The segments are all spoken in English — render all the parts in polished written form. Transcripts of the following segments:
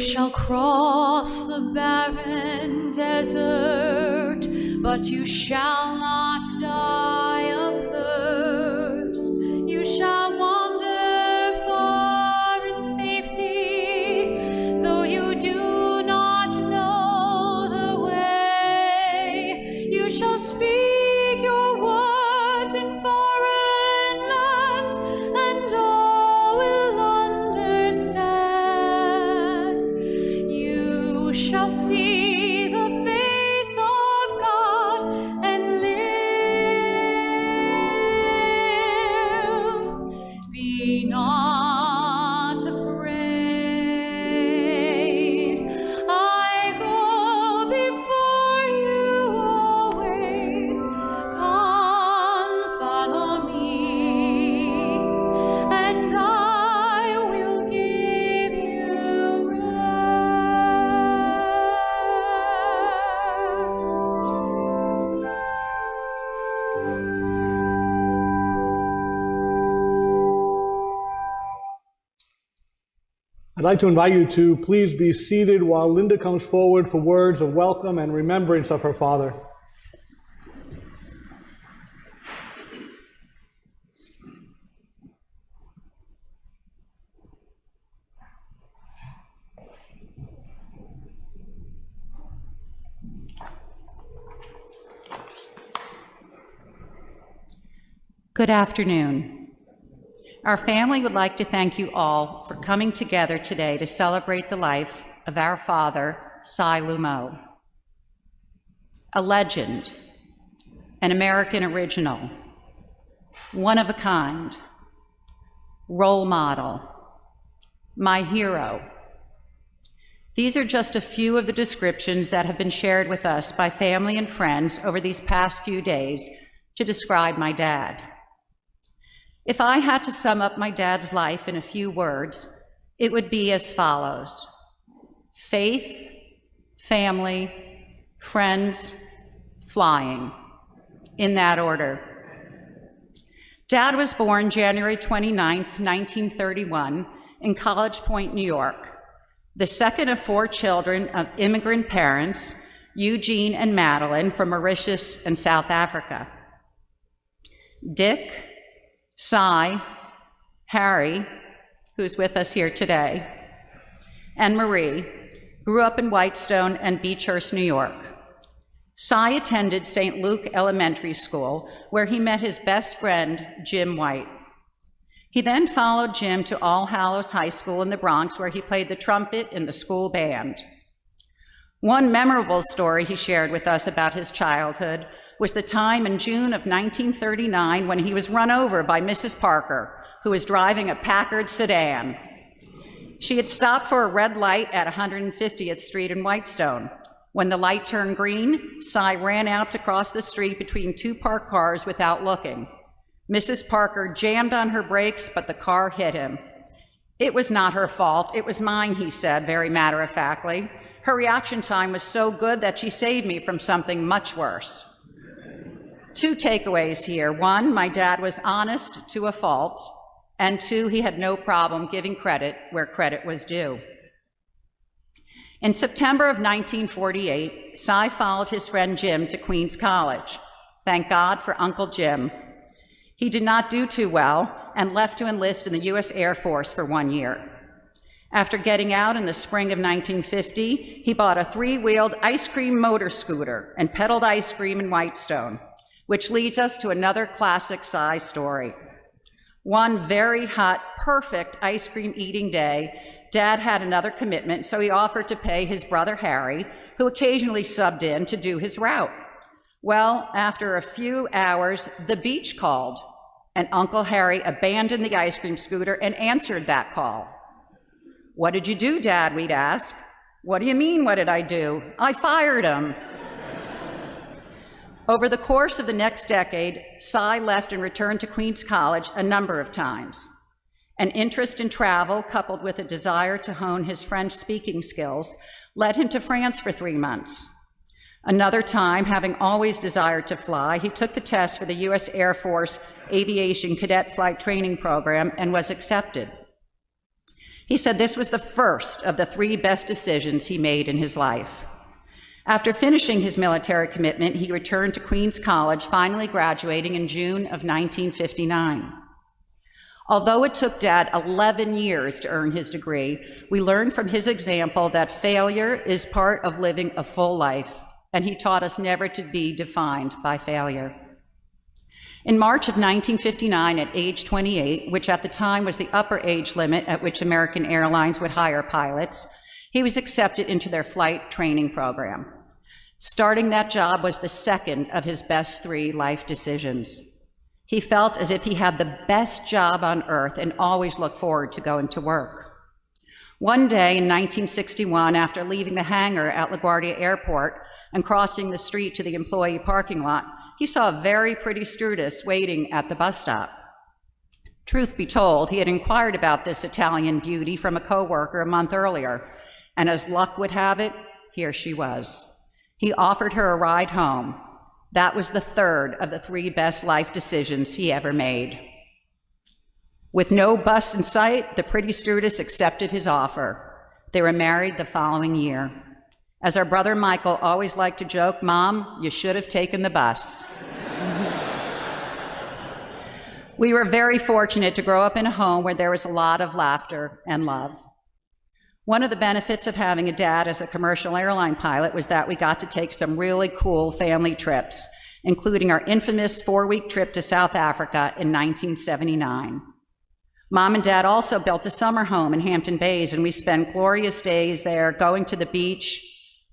shall cross the barren desert, but you shall not die of thirst. You shall wander far in safety, though you do not know the way. You shall speak your words in foreign lands, and all will understand. You shall see the face of God and live. Be not afraid. I go before you always. Come, follow me, and I will give you rest. I'd like to invite you to please be seated while Linda comes forward for words of welcome and remembrance of her father. Good afternoon. Our family would like to thank you all for coming together today to celebrate the life of our father, Cy Loumeau. A legend, an American original, one of a kind, role model, my hero. These are just a few of the descriptions that have been shared with us by family and friends over these past few days to describe my dad. If I had to sum up my dad's life in a few words, it would be as follows: faith, family, friends, flying, in that order. Dad was born January 29th, 1931, in College Point, New York, the second of 4 children of immigrant parents, Eugene and Madeline, from Mauritius and South Africa. Dick, Cy, Harry, who's with us here today, and Marie grew up in Whitestone and Beechhurst, New York. Cy attended St. Luke Elementary School, where he met his best friend, Jim White. He then followed Jim to All Hallows High School in the Bronx, where he played the trumpet in the school band. One memorable story he shared with us about his childhood was the time in June of 1939 when he was run over by Mrs. Parker, who was driving a Packard sedan. She had stopped for a red light at 150th Street in Whitestone. When the light turned green, Cy ran out to cross the street between 2 parked cars without looking. Mrs. Parker jammed on her brakes, but the car hit him. "It was not her fault, it was mine," he said, very matter-of-factly. "Her reaction time was so good that she saved me from something much worse." 2 takeaways here. 1, my dad was honest to a fault, and 2, he had no problem giving credit where credit was due. In September of 1948, Cy followed his friend Jim to Queens College. Thank God for Uncle Jim. He did not do too well and left to enlist in the U.S. Air Force for 1 year. After getting out in the spring of 1950, he bought a 3-wheeled ice cream motor scooter and peddled ice cream in Whitestone, which leads us to another classic Cy story. One very hot, perfect ice cream eating day, Dad had another commitment, so he offered to pay his brother Harry, who occasionally subbed in, to do his route. Well, after a few hours, the beach called, and Uncle Harry abandoned the ice cream scooter and answered that call. "What did you do, Dad?" we'd ask. "What do you mean, what did I do? I fired him." Over the course of the next decade, Cy left and returned to Queens College a number of times. An interest in travel, coupled with a desire to hone his French speaking skills, led him to France for 3 months. Another time, having always desired to fly, he took the test for the U.S. Air Force Aviation Cadet Flight Training Program and was accepted. He said this was the first of the 3 best decisions he made in his life. After finishing his military commitment, he returned to Queens College, finally graduating in June of 1959. Although it took Dad 11 years to earn his degree, we learned from his example that failure is part of living a full life, and he taught us never to be defined by failure. In March of 1959, at age 28, which at the time was the upper age limit at which American Airlines would hire pilots, he was accepted into their flight training program. Starting that job was the second of his best 3 life decisions. He felt as if he had the best job on earth and always looked forward to going to work. One day in 1961, after leaving the hangar at LaGuardia Airport and crossing the street to the employee parking lot, he saw a very pretty stewardess waiting at the bus stop. Truth be told, he had inquired about this Italian beauty from a coworker a month earlier, and as luck would have it, here she was. He offered her a ride home. That was the third of the 3 best life decisions he ever made. With no bus in sight, the pretty stewardess accepted his offer. They were married the following year. As our brother Michael always liked to joke, "Mom, you should have taken the bus." We were very fortunate to grow up in a home where there was a lot of laughter and love. One of the benefits of having a dad as a commercial airline pilot was that we got to take some really cool family trips, including our infamous 4-week trip to South Africa in 1979. Mom and Dad also built a summer home in Hampton Bays, and we spent glorious days there going to the beach,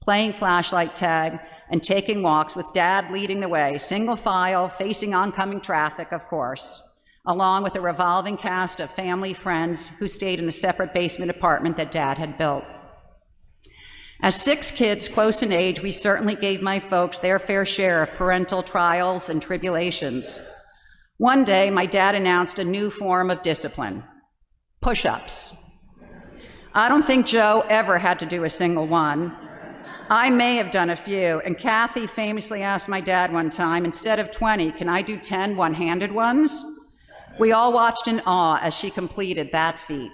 playing flashlight tag, and taking walks with Dad leading the way, single file, facing oncoming traffic, of course, along with a revolving cast of family friends who stayed in the separate basement apartment that Dad had built. As 6 kids close in age, we certainly gave my folks their fair share of parental trials and tribulations. One day, my dad announced a new form of discipline: push-ups. I don't think Joe ever had to do a single one. I may have done a few, and Kathy famously asked my dad one time, "Instead of 20, can I do 10 one-handed ones?" We all watched in awe as she completed that feat.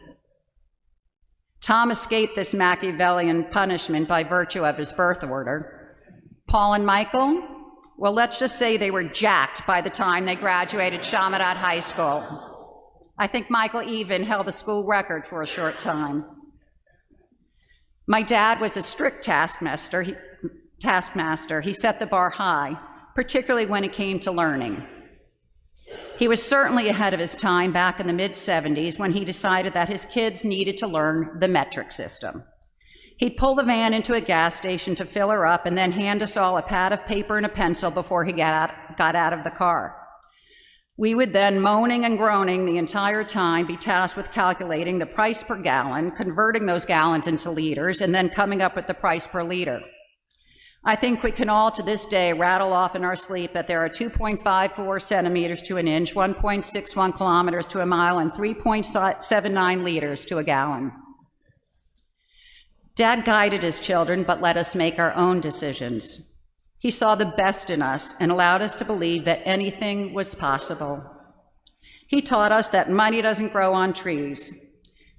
Tom escaped this Machiavellian punishment by virtue of his birth order. Paul and Michael, well, let's just say they were jacked by the time they graduated Chaminade High School. I think Michael even held the school record for a short time. My dad was a strict taskmaster. He set the bar high, particularly when it came to learning. He was certainly ahead of his time back in the mid-70s when he decided that his kids needed to learn the metric system. He'd pull the van into a gas station to fill her up and then hand us all a pad of paper and a pencil before he got out of the car. We would then, moaning and groaning the entire time, be tasked with calculating the price per gallon, converting those gallons into liters, and then coming up with the price per liter. I think we can all to this day rattle off in our sleep that there are 2.54 centimeters to an inch, 1.61 kilometers to a mile, and 3.79 liters to a gallon. Dad guided his children, but let us make our own decisions. He saw the best in us and allowed us to believe that anything was possible. He taught us that money doesn't grow on trees.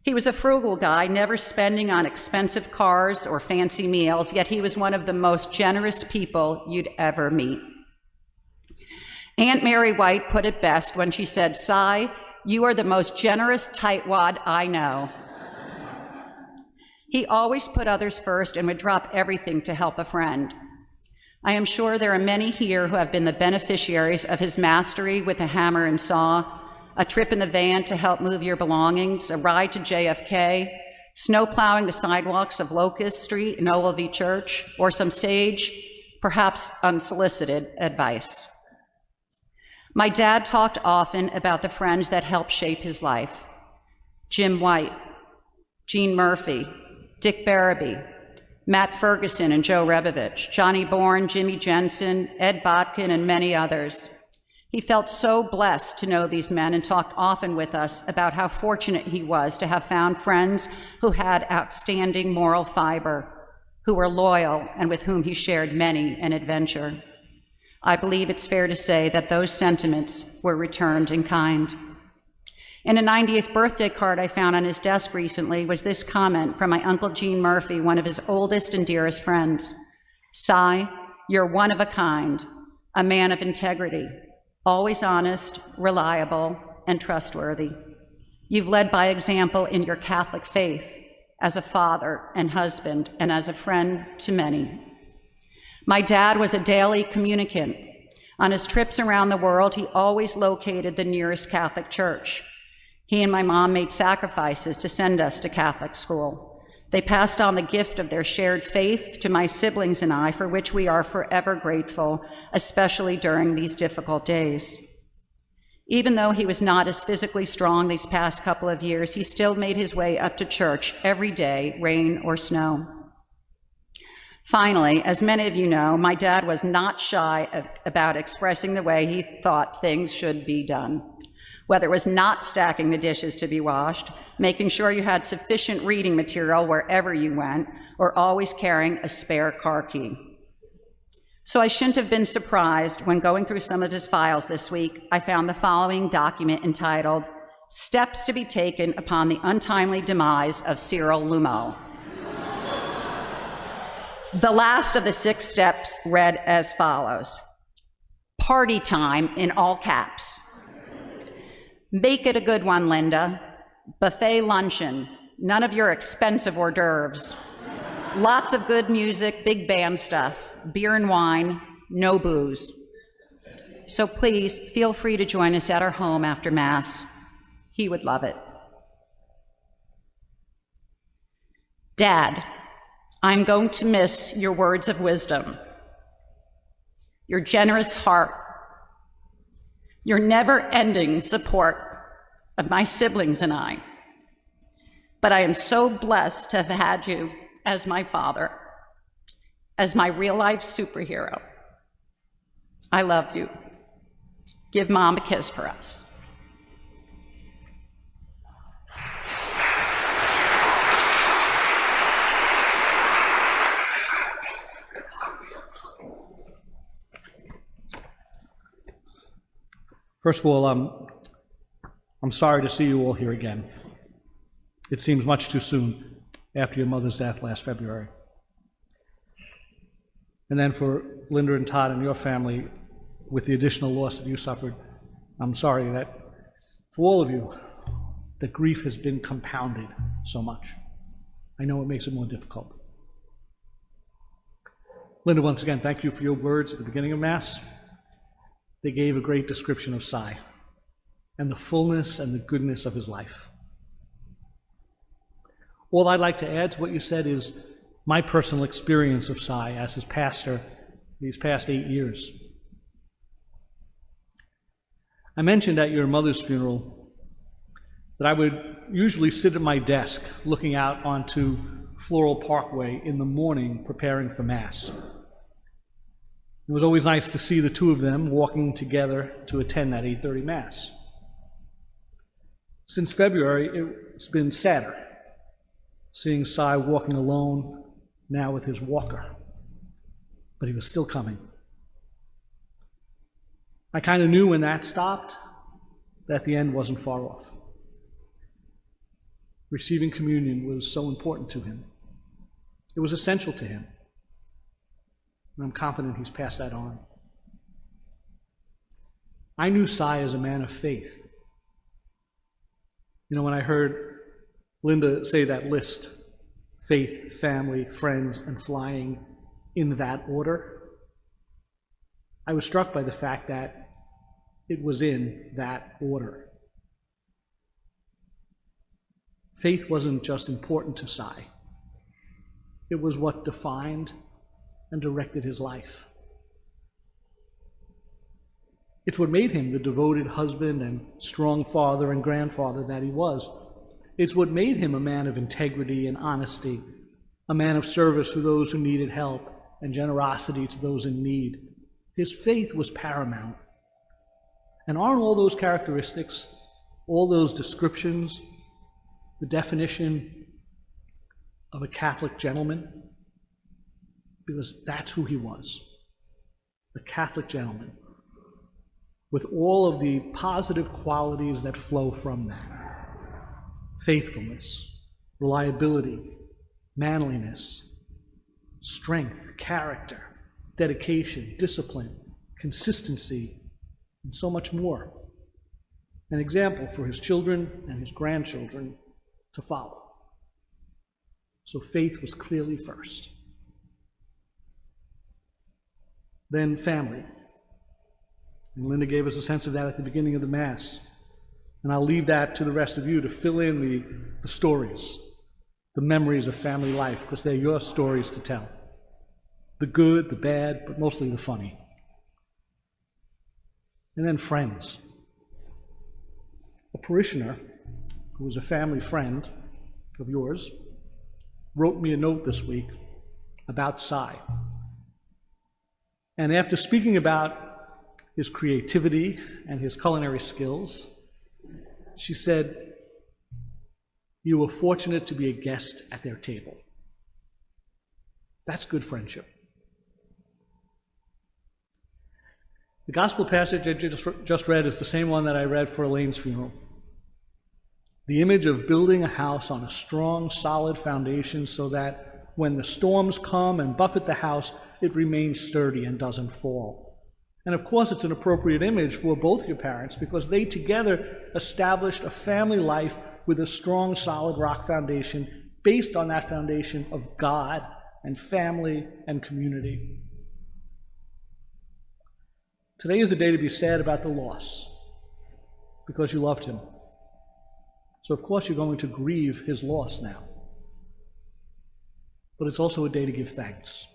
He was a frugal guy, never spending on expensive cars or fancy meals, yet he was one of the most generous people you'd ever meet. Aunt Mary White put it best when she said, "Cy, you are the most generous tightwad I know." He always put others first and would drop everything to help a friend. I am sure there are many here who have been the beneficiaries of his mastery with a hammer and saw, a trip in the van to help move your belongings, a ride to JFK, snow plowing the sidewalks of Locust Street in Ogilvie Church, or some sage, perhaps unsolicited advice. My dad talked often about the friends that helped shape his life: Jim White, Gene Murphy, Dick Barabee, Matt Ferguson and Joe Rebovich, Johnny Bourne, Jimmy Jensen, Ed Botkin, and many others. He felt so blessed to know these men and talked often with us about how fortunate he was to have found friends who had outstanding moral fiber, who were loyal, and with whom he shared many an adventure. I believe it's fair to say that those sentiments were returned in kind. In a 90th birthday card I found on his desk recently was this comment from my Uncle Gene Murphy, one of his oldest and dearest friends. Cy, you're one of a kind, a man of integrity, always honest, reliable, and trustworthy. You've led by example in your Catholic faith, as a father and husband, and as a friend to many. My dad was a daily communicant. On his trips around the world, he always located the nearest Catholic church. He and my mom made sacrifices to send us to Catholic school. They passed on the gift of their shared faith to my siblings and I, for which we are forever grateful, especially during these difficult days. Even though he was not as physically strong these past couple of years, he still made his way up to church every day, rain or snow. Finally, as many of you know, my dad was not shy about expressing the way he thought things should be done. Whether it was not stacking the dishes to be washed, making sure you had sufficient reading material wherever you went, or always carrying a spare car key. So I shouldn't have been surprised when going through some of his files this week, I found the following document entitled, Steps to be Taken Upon the Untimely Demise of Cyril Loumeau. The last of the 6 steps read as follows. Party time in all caps. Make it a good one, Linda. Buffet luncheon, none of your expensive hors d'oeuvres. Lots of good music, big band stuff, beer and wine, no booze. So please feel free to join us at our home after Mass. He would love it. Dad, I'm going to miss your words of wisdom, your generous heart, your never-ending support of my siblings and I. But I am so blessed to have had you as my father, as my real-life superhero. I love you. Give Mom a kiss for us. First of all, I'm sorry to see you all here again. It seems much too soon after your mother's death last February. And then for Linda and Todd and your family, with the additional loss that you suffered, I'm sorry that for all of you, the grief has been compounded so much. I know it makes it more difficult. Linda, once again, thank you for your words at the beginning of Mass. They gave a great description of Cy and the fullness and the goodness of his life. All I'd like to add to what you said is my personal experience of Cy as his pastor these past 8 years. I mentioned at your mother's funeral that I would usually sit at my desk looking out onto Floral Parkway in the morning preparing for Mass. It was always nice to see the two of them walking together to attend that 8:30 Mass. Since February, it's been sadder, seeing Cy walking alone, now with his walker. But he was still coming. I kind of knew when that stopped that the end wasn't far off. Receiving communion was so important to him. It was essential to him. And I'm confident he's passed that on. I knew Cy as a man of faith. You know, when I heard Linda say that list, faith, family, friends, and flying in that order, I was struck by the fact that it was in that order. Faith wasn't just important to Cy. It was what defined and directed his life. It's what made him the devoted husband and strong father and grandfather that he was. It's what made him a man of integrity and honesty, a man of service to those who needed help and generosity to those in need. His faith was paramount. And aren't all those characteristics, all those descriptions, the definition of a Catholic gentleman? Because that's who he was, a Catholic gentleman, with all of the positive qualities that flow from that. faithfulness, reliability, manliness, strength, character, dedication, discipline, consistency, and so much more. An example for his children and his grandchildren to follow. So faith was clearly first. Then family. And Linda gave us a sense of that at the beginning of the Mass. And I'll leave that to the rest of you to fill in the stories, the memories of family life, because they're your stories to tell. The good, the bad, but mostly the funny. And then friends. A parishioner who was a family friend of yours wrote me a note this week about Cy. And after speaking about his creativity and his culinary skills, she said, "You were fortunate to be a guest at their table." That's good friendship. The gospel passage I just read is the same one that I read for Elaine's funeral. The image of building a house on a strong, solid foundation so that when the storms come and buffet the house, it remains sturdy and doesn't fall. And of course, it's an appropriate image for both your parents because they together established a family life with a strong, solid rock foundation based on that foundation of God and family and community. Today is a day to be sad about the loss because you loved him. So of course you're going to grieve his loss now. But it's also a day to give thanks.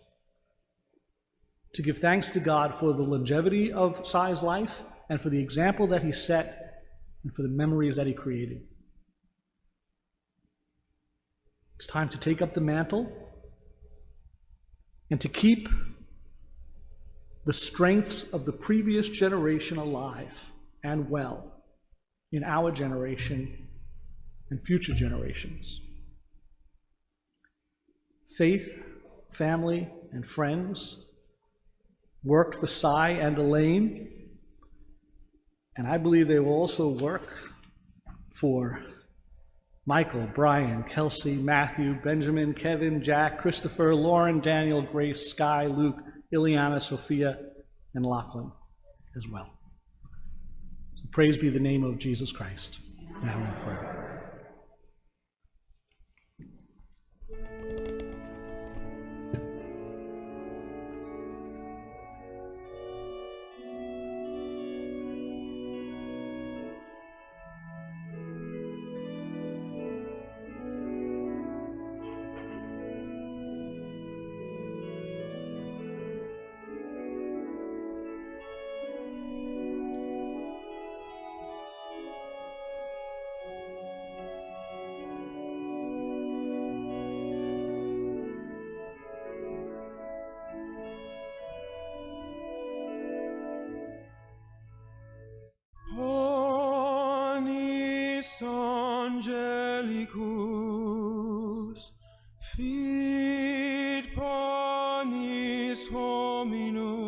To give thanks to God for the longevity of Cy's life and for the example that he set and for the memories that he created. It's time to take up the mantle and to keep the strengths of the previous generation alive and well in our generation and future generations. Faith, family, and friends worked for Cy and Elaine, and I believe they will also work for Michael, Brian, Kelsey, Matthew, Benjamin, Kevin, Jack, Christopher, Lauren, Daniel, Grace, Sky, Luke, Ileana, Sophia, and Lachlan as well. So praise be the name of Jesus Christ, now and forever. Angelicus, fit panis hominum,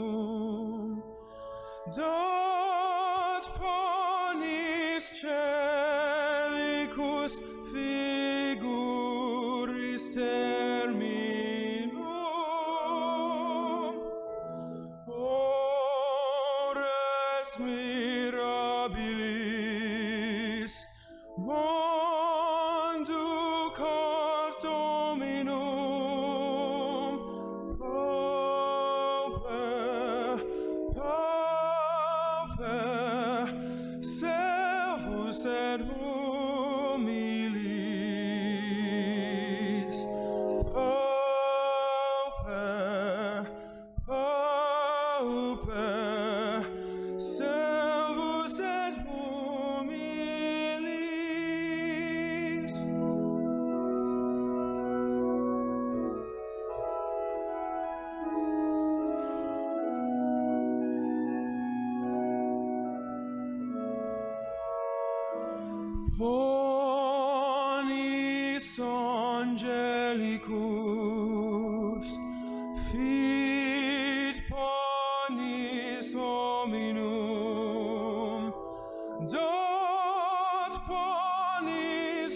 dat panis celicus figuris terminum, ores mirabilis, Bonducat Dominum, Pauper, Pauper, servus et humilis, Pauper, Pauper, servus et humilis. Ponis Angelicus, fit panis hominum, dat panis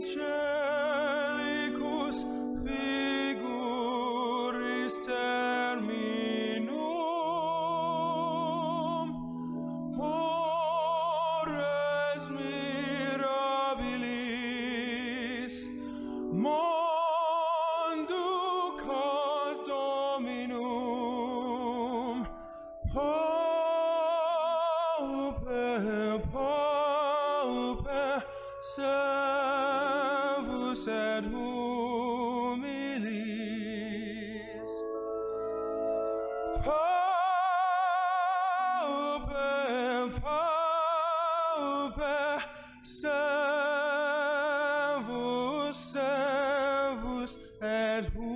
mirabilis, monducat Dominum, pauper, pauper, servus et humilis. Pauper, pauper, servus, servus et humilis.